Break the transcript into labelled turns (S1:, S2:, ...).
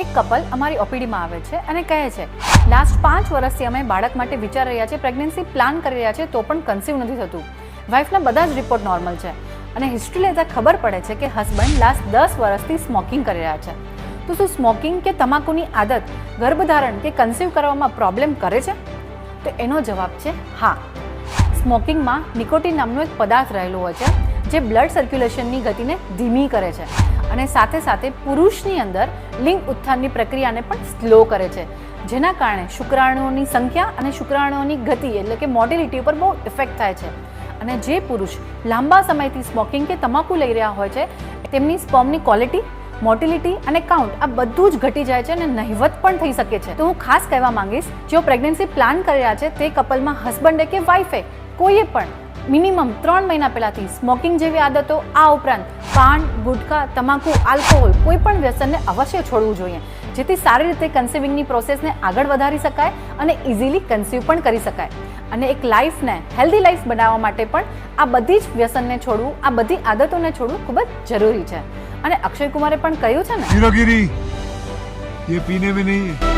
S1: એક કપલ અમારી ઓપીડીમાં આવે છે અને કહે છે લાસ્ટ 5 વર્ષથી અમે બાળક માટે વિચારી રહ્યા છીએ, પ્રેગ્નન્સી પ્લાન કરી રહ્યા છીએ, તો પણ કન્સીવ નથી થતું. વાઇફના બધા જ રિપોર્ટ નોર્મલ છે અને હિસ્ટ્રી લેતા ખબર પડે છે કે હસબન્ડ લાસ્ટ 10 વર્ષથી સ્મોકિંગ કરી રહ્યા છે. તો શું સ્મોકિંગ કે તમાકુની આદત ગર્ભધારણ કે કન્સીવ કરવામાં પ્રોબ્લેમ કરે છે? તો એનો જવાબ છે હા. સ્મોકિંગમાં નિકોટિન નામનો એક પદાર્થ રહેલો હોય છે જે બ્લડ સર્ક્યુલેશનની ગતિને ધીમી કરે છે અને સાથે સાથે પુરુષની અંદર લિંગ ઉત્થાનની પ્રક્રિયાને પણ સ્લો કરે છે, જેના કારણે શુક્રાણુઓની સંખ્યા અને શુક્રાણુઓની ગતિ એટલે કે મોટિલિટી ઉપર બહુ ઇફેક્ટ થાય છે. અને જે પુરુષ લાંબા સમયથી સ્મોકિંગ કે તમાકુ લઈ રહ્યા હોય છે તેમની સ્પર્મની ક્વોલિટી, મોટિલિટી અને કાઉન્ટ આ બધું જ ઘટી જાય છે અને નહિવત પણ થઈ શકે છે. તો હું ખાસ કહેવા માંગીશ, જેઓ પ્રેગ્નન્સી પ્લાન કરી રહ્યા છે તે કપલમાં હસબન્ડે કે વાઇફે કોઈએ પણ મિનિમમ 3 મહિના પહેલાંથી સ્મોકિંગ જેવી આદતો, આ ઉપરાંત પાન, ગુટખા, તમાકુ, આલ્કોહોલ કોઈ પણ વ્યસનને અવશ્ય છોડવું જોઈએ, જેથી સારી રીતે કન્સીવિંગની પ્રોસેસને આગળ વધારી શકાય અને ઇઝીલી કન્સીવ પણ કરી શકાય. અને એક લાઈફને હેલ્ધી લાઈફ બનાવવા માટે પણ આ બધી જ વ્યસનને છોડવું, આ બધી આદતોને છોડવું ખૂબ જ જરૂરી છે. અને અક્ષય કુમારે પણ કહ્યું છે ને,
S2: हीरोगिरी ये पीने में नहीं है.